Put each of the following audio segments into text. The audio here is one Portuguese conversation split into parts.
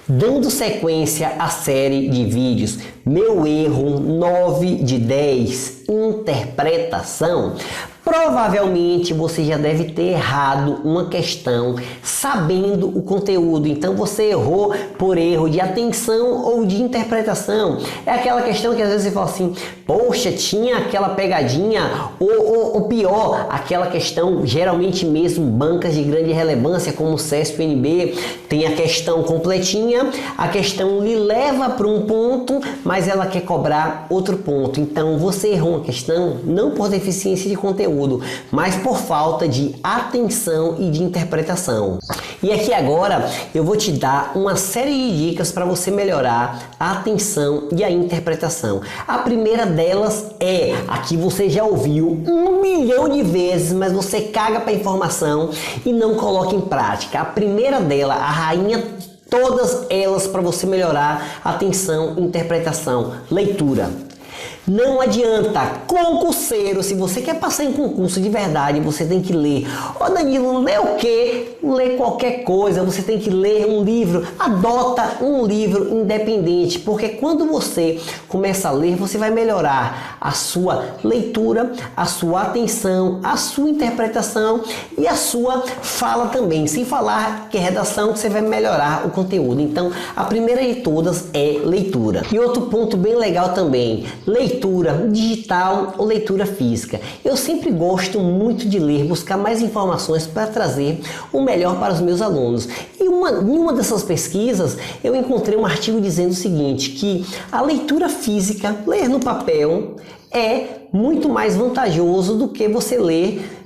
Dando sequência à série de vídeos Meu Erro 9 de 10, Interpretação, provavelmente você já deve ter errado uma questão sabendo o conteúdo. Então você errou por erro de atenção ou de interpretação. É aquela questão que às vezes você fala assim, poxa, tinha aquela pegadinha, ou pior, aquela questão, geralmente mesmo bancas de grande relevância como o CESP e UNB, tem a questão completinha, a questão lhe leva para um ponto, mas ela quer cobrar outro ponto. Então você errou uma questão não por deficiência de conteúdo, mas por falta de atenção e de interpretação. E aqui agora eu vou te dar uma série de dicas para você melhorar a atenção e a interpretação. A primeira delas é, aqui você já ouviu 1 milhão de vezes, mas você caga para a informação e não coloca em prática. A primeira dela, a rainha todas elas para você melhorar a atenção e interpretação, leitura. Não adianta, concurseiro, se você quer passar em concurso de verdade, você tem que ler. Ô Danilo, lê o quê? Lê qualquer coisa, você tem que ler um livro. Adota um livro independente, porque quando você começa a ler, você vai melhorar a sua leitura, a sua atenção, a sua interpretação e a sua fala também. Sem falar que é redação, que você vai melhorar o conteúdo. Então, a primeira de todas é leitura. E outro ponto bem legal também, leitura digital ou leitura física. Eu sempre gosto muito de ler, buscar mais informações para trazer o melhor para os meus alunos. E em uma dessas pesquisas, eu encontrei um artigo dizendo o seguinte, que a leitura física, ler no papel, é muito mais vantajoso do que você ler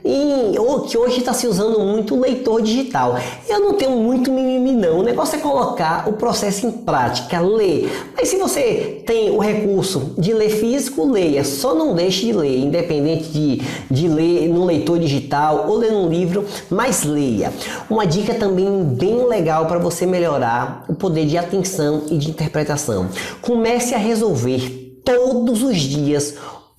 ou que hoje está se usando muito o leitor digital. Eu não tenho muito mimimi não, o negócio é colocar o processo em prática, ler. Mas se você tem o recurso de ler físico, leia, só não deixe de ler, independente de ler no leitor digital ou ler num livro, mas leia. Uma dica também bem legal para você melhorar o poder de atenção e de interpretação. Comece a resolver todos os dias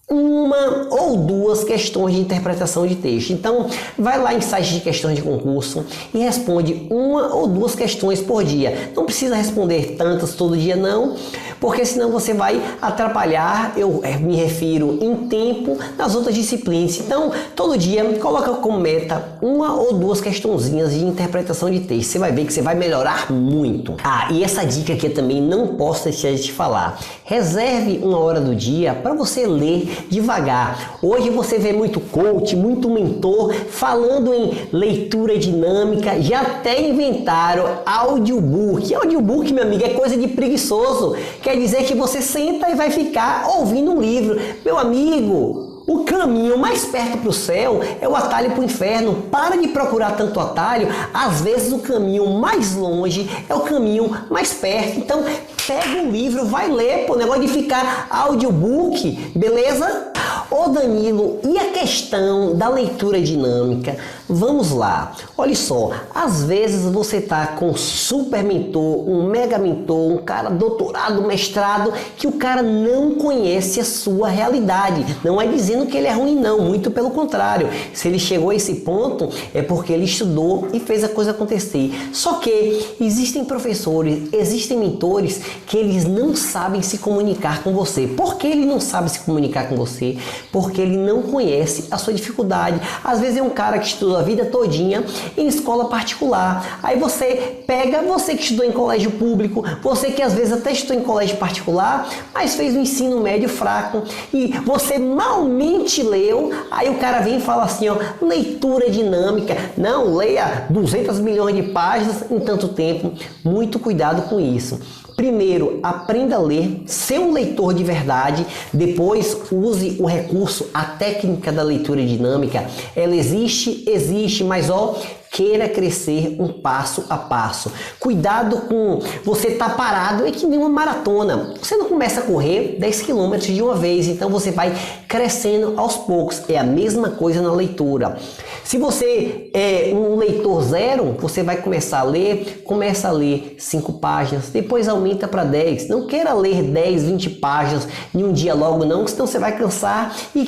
uma ou duas questões de interpretação de texto. Então, vai lá em sites de questões de concurso e responde uma ou duas questões por dia. Não precisa responder tantas todo dia não, porque senão você vai atrapalhar, eu me refiro em tempo, nas outras disciplinas. Então, todo dia, coloca como meta uma ou duas questãozinhas de interpretação de texto. Você vai ver que você vai melhorar muito. Ah, e essa dica aqui eu também não posso deixar de te falar. Reserve uma hora do dia para você ler devagar. Hoje você vê muito coach, muito mentor falando em leitura dinâmica, já até inventaram audiobook. Audiobook, meu amigo, é coisa de preguiçoso. Quer dizer que você senta e vai ficar ouvindo um livro. Meu amigo, o caminho mais perto para o céu é o atalho para o inferno. Para de procurar tanto atalho. Às vezes o caminho mais longe é o caminho mais perto. Então, pega um livro, vai ler, pô, negócio de ficar audiobook, beleza? Ô Danilo, e a questão da leitura dinâmica? Vamos lá, olha só, às vezes você tá com um super mentor, um mega mentor, um cara doutorado, mestrado, que o cara não conhece a sua realidade. Não é dizendo que ele é ruim não, muito pelo contrário. Se ele chegou a esse ponto, é porque ele estudou e fez a coisa acontecer. Só que existem professores, existem mentores que eles não sabem se comunicar com você. Por que ele não sabe se comunicar com você? Porque ele não conhece a sua dificuldade. Às vezes é um cara que estudou a vida todinha em escola particular. Aí você pega, você que estudou em colégio público, você que às vezes até estudou em colégio particular, mas fez um ensino médio fraco e você malmente leu, aí o cara vem e fala assim, ó, leitura dinâmica. Não, leia 200 milhões de páginas em tanto tempo. Muito cuidado com isso. Primeiro, aprenda a ler, ser um leitor de verdade. Depois, use o recurso, a técnica da leitura dinâmica. Ela existe, mas ó, queira crescer um passo a passo. Cuidado com você estar parado, é que nem uma maratona. Você não começa a correr 10 km de uma vez, então você vai crescendo aos poucos. É a mesma coisa na leitura. Se você é um leitor zero, você vai começa a ler 5 páginas, depois aumenta para 10. Não queira ler 10, 20 páginas em um dia logo não, senão você vai cansar e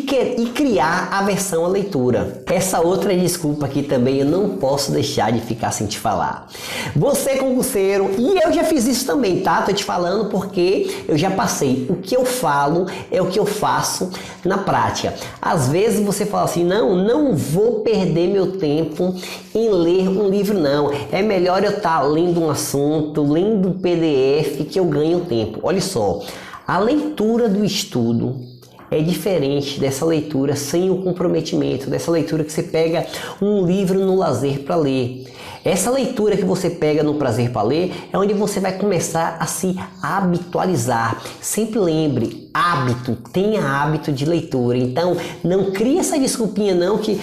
criar aversão à leitura. Essa outra desculpa aqui também eu não posso posso deixar de ficar sem te falar. Você concurseiro, e eu já fiz isso também, tá? Tô te falando porque eu já passei. O que eu falo é o que eu faço na prática. Às vezes você fala assim, não vou perder meu tempo em ler um livro, não. É melhor eu estar lendo um assunto, lendo um PDF que eu ganho tempo. Olha só, a leitura do estudo é diferente dessa leitura sem o comprometimento, dessa leitura que você pega um livro no lazer para ler. Essa leitura que você pega no prazer para ler é onde você vai começar a se habitualizar. Sempre lembre, hábito, tenha hábito de leitura. Então, não crie essa desculpinha não que,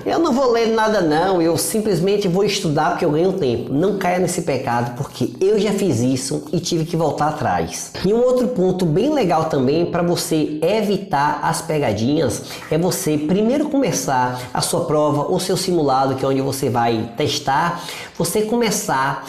eu não vou ler nada não, eu simplesmente vou estudar porque eu ganho tempo. Não caia nesse pecado, porque eu já fiz isso e tive que voltar atrás. E um outro ponto bem legal também para você evitar as pegadinhas é você primeiro começar a sua prova ou seu simulado, que é onde você vai testar, você começar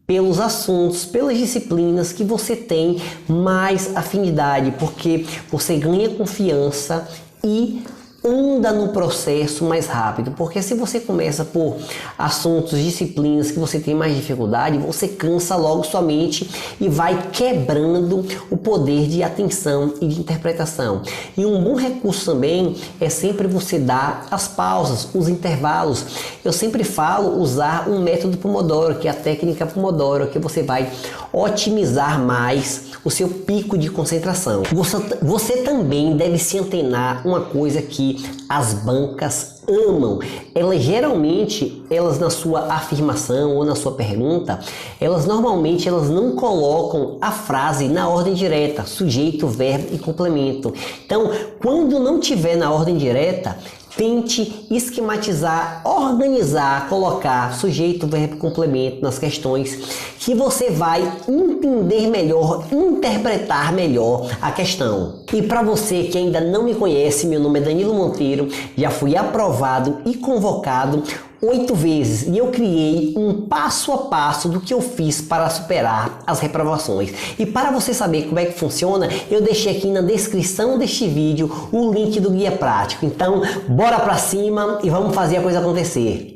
pelos assuntos, pelas disciplinas que você tem mais afinidade, porque você ganha confiança e anda no processo mais rápido, porque se você começa por assuntos, disciplinas que você tem mais dificuldade, você cansa logo sua mente e vai quebrando o poder de atenção e de interpretação. E um bom recurso também é sempre você dar as pausas, os intervalos. Eu sempre falo usar um método Pomodoro, que é a técnica Pomodoro, que você vai otimizar mais o seu pico de concentração. Você também deve se antenar uma coisa que as bancas amam. Elas na sua afirmação ou na sua pergunta, normalmente não colocam a frase na ordem direta, sujeito, verbo e complemento. Então, quando não tiver na ordem direta, tente esquematizar, organizar, colocar sujeito, verbo, complemento nas questões que você vai entender melhor, interpretar melhor a questão. E para você que ainda não me conhece, meu nome é Danilo Monteiro, já fui aprovado e convocado 8 vezes e eu criei um passo a passo do que eu fiz para superar as reprovações. E para você saber como é que funciona, eu deixei aqui na descrição deste vídeo o link do guia prático. Então, bora pra cima e vamos fazer a coisa acontecer.